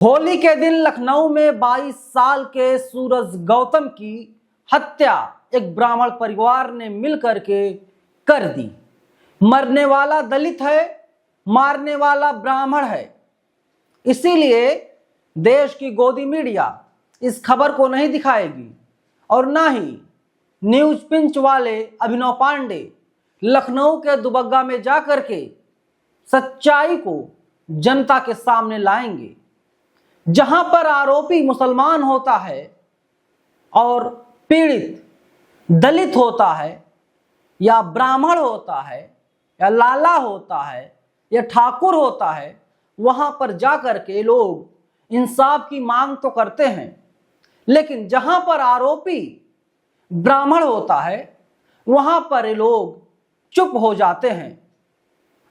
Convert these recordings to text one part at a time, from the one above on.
होली के दिन लखनऊ में 22 साल के सूरज गौतम की हत्या एक ब्राह्मण परिवार ने मिलकर के कर दी। मरने वाला दलित है, मारने वाला ब्राह्मण है। इसीलिए देश की गोदी मीडिया इस खबर को नहीं दिखाएगी और ना ही न्यूज पिंच वाले अभिनव पांडे लखनऊ के दुबग्गा में जाकर के सच्चाई को जनता के सामने लाएंगे। जहां पर आरोपी मुसलमान होता है और पीड़ित दलित होता है या ब्राह्मण होता है या लाला होता है या ठाकुर होता है, वहां पर जाकर के लोग इंसाफ की मांग तो करते हैं, लेकिन जहां पर आरोपी ब्राह्मण होता है वहां पर ये लोग चुप हो जाते हैं।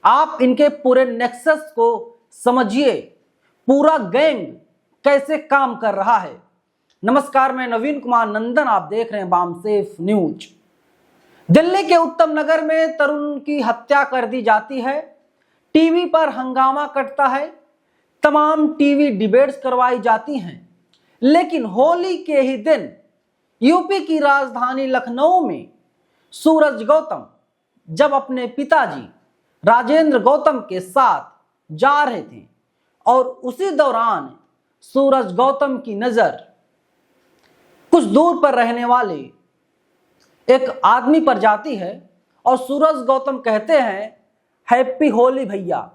आप इनके पूरे नेक्सस को समझिए, पूरा गैंग कैसे काम कर रहा है। नमस्कार, मैं नवीन कुमार नंदन, आप देख रहे हैं बामसेफ न्यूज। दिल्ली के उत्तम नगर में तरुण की हत्या कर दी जाती है। टीवी पर हंगामा कटता है, तमाम टीवी डिबेट्स करवाई जाती हैं, लेकिन होली के ही दिन यूपी की राजधानी लखनऊ में सूरज गौतम जब अपने पिताजी राजेंद्र गौतम के साथ जा रहे थे और उसी दौरान सूरज गौतम की नजर कुछ दूर पर रहने वाले एक आदमी पर जाती है और सूरज गौतम कहते हैं, हैप्पी होली भैया।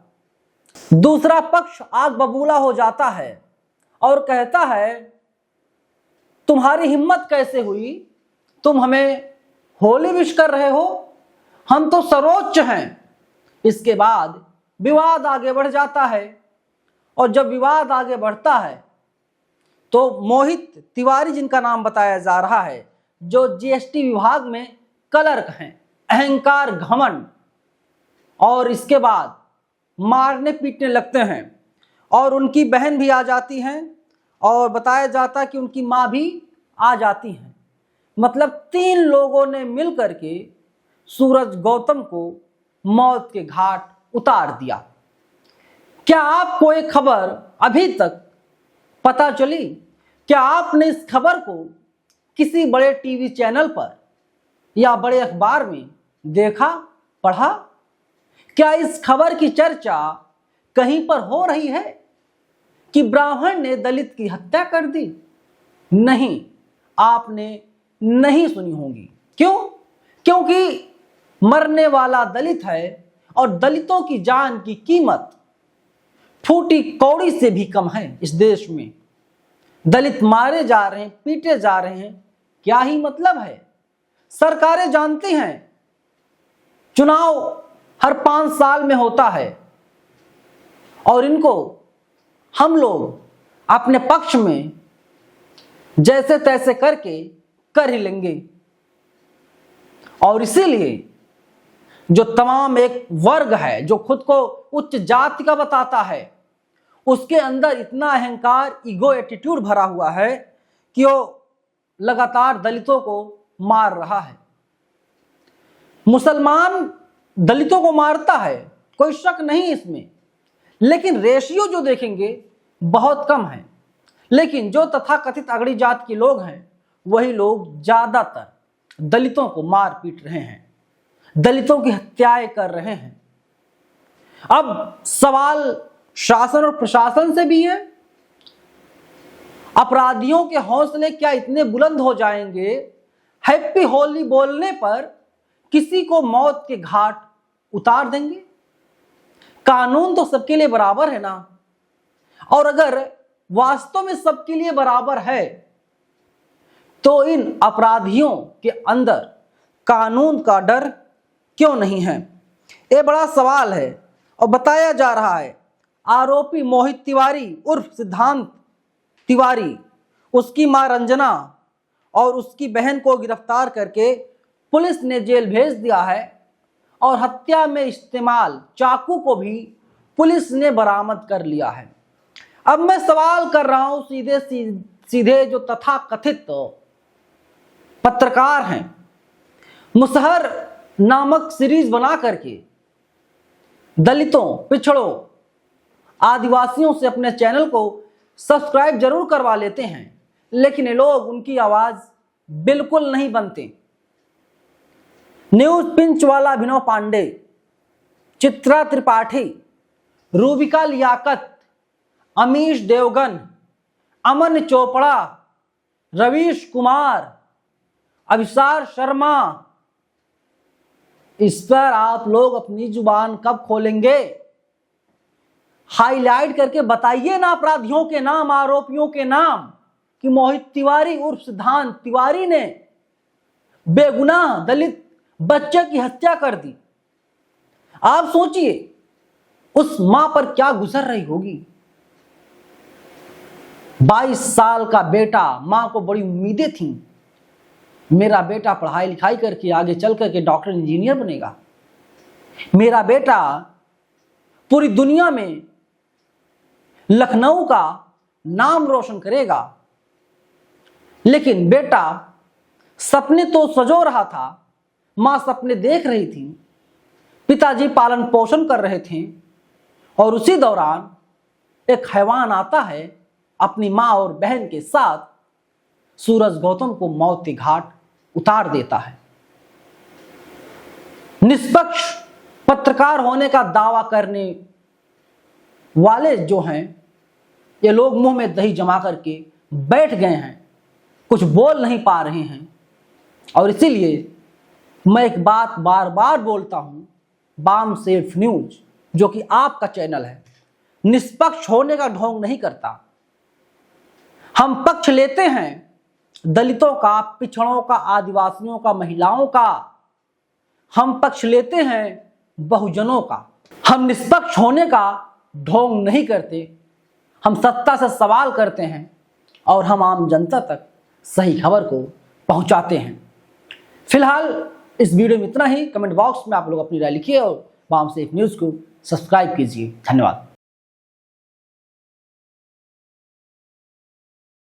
दूसरा पक्ष आग बबूला हो जाता है और कहता है, तुम्हारी हिम्मत कैसे हुई, तुम हमें होली विश कर रहे हो, हम तो सर्वोच्च हैं। इसके बाद विवाद आगे बढ़ जाता है और जब विवाद आगे बढ़ता है तो मोहित तिवारी, जिनका नाम बताया जा रहा है, जो जीएसटी विभाग में क्लर्क हैं, अहंकार घमंड, और इसके बाद मारने पीटने लगते हैं और उनकी बहन भी आ जाती हैं और बताया जाता है कि उनकी माँ भी आ जाती हैं। मतलब 3 लोगों ने मिलकर के सूरज गौतम को मौत के घाट उतार दिया। क्या आपको एक खबर अभी तक पता चली? क्या आपने इस खबर को किसी बड़े टीवी चैनल पर या बड़े अखबार में देखा, पढ़ा? क्या इस खबर की चर्चा कहीं पर हो रही है कि ब्राह्मण ने दलित की हत्या कर दी? नहीं, आपने नहीं सुनी होगी। क्यों? क्योंकि मरने वाला दलित है और दलितों की जान की कीमत फूटी कौड़ी से भी कम है। इस देश में दलित मारे जा रहे हैं, पीटे जा रहे हैं, क्या ही मतलब है। सरकारें जानती हैं चुनाव हर 5 साल में होता है और इनको हम लोग अपने पक्ष में जैसे तैसे करके कर ही लेंगे। और इसीलिए जो तमाम एक वर्ग है जो खुद को उच्च जाति का बताता है, उसके अंदर इतना अहंकार, ईगो एटीट्यूड भरा हुआ है कि वो लगातार दलितों को मार रहा है। मुसलमान दलितों को मारता है, कोई शक नहीं इसमें, लेकिन रेशियो जो देखेंगे बहुत कम है। लेकिन जो तथाकथित अगड़ी जात के लोग हैं, वही लोग ज्यादातर दलितों को मार पीट रहे हैं, दलितों की हत्याएं कर रहे हैं। अब सवाल शासन और प्रशासन से भी है। अपराधियों के हौसले क्या इतने बुलंद हो जाएंगे, हैप्पी होली बोलने पर किसी को मौत के घाट उतार देंगे? कानून तो सबके लिए बराबर है ना। और अगर वास्तव में सबके लिए बराबर है तो इन अपराधियों के अंदर कानून का डर क्यों नहीं है? ये बड़ा सवाल है। और बताया जा रहा है आरोपी मोहित तिवारी उर्फ सिद्धांत तिवारी, उसकी मां रंजना और उसकी बहन को गिरफ्तार करके पुलिस ने जेल भेज दिया है और हत्या में इस्तेमाल चाकू को भी पुलिस ने बरामद कर लिया है। अब मैं सवाल कर रहा हूं सीधे जो तथाकथित पत्रकार हैं, मुसहर नामक सीरीज बना करके दलितों, पिछड़ों, आदिवासियों से अपने चैनल को सब्सक्राइब जरूर करवा लेते हैं, लेकिन ये लोग उनकी आवाज बिल्कुल नहीं बनते। न्यूज पिंच वाला अभिनव पांडे, चित्रा त्रिपाठी, रूबिका लियाकत, अमीश देवगन, अमन चोपड़ा, रवीश कुमार, अभिसार शर्मा, इस पर आप लोग अपनी जुबान कब खोलेंगे? हाईलाइट करके बताइए ना अपराधियों के नाम, आरोपियों के नाम, कि मोहित तिवारी उर्फ सिद्धांत तिवारी ने बेगुनाह दलित बच्चे की हत्या कर दी। आप सोचिए उस मां पर क्या गुजर रही होगी। 22 साल का बेटा, मां को बड़ी उम्मीदें थी, मेरा बेटा पढ़ाई लिखाई करके आगे चल करके डॉक्टर इंजीनियर बनेगा, मेरा बेटा पूरी दुनिया में लखनऊ का नाम रोशन करेगा। लेकिन बेटा सपने तो सजो रहा था, मां सपने देख रही थी, पिताजी पालन पोषण कर रहे थे, और उसी दौरान एक हैवान आता है, अपनी मां और बहन के साथ सूरज गौतम को मौत के घाट उतार देता है। निष्पक्ष पत्रकार होने का दावा करने वाले जो हैं, ये लोग मुंह में दही जमा करके बैठ गए हैं, कुछ बोल नहीं पा रहे हैं। और इसीलिए मैं एक बात बार बार बोलता हूं, बाम सेफ न्यूज जो कि आपका चैनल है, निष्पक्ष होने का ढोंग नहीं करता। हम पक्ष लेते हैं दलितों का, पिछड़ों का, आदिवासियों का, महिलाओं का, हम पक्ष लेते हैं बहुजनों का। हम निष्पक्ष होने का ढोंग नहीं करते, हम सत्ता से सवाल करते हैं और हम आम जनता तक सही खबर को पहुंचाते हैं। फिलहाल इस वीडियो में इतना ही। कमेंट बॉक्स में आप लोग अपनी राय लिखिए और बाम सेफ न्यूज़ को सब्सक्राइब कीजिए। धन्यवाद।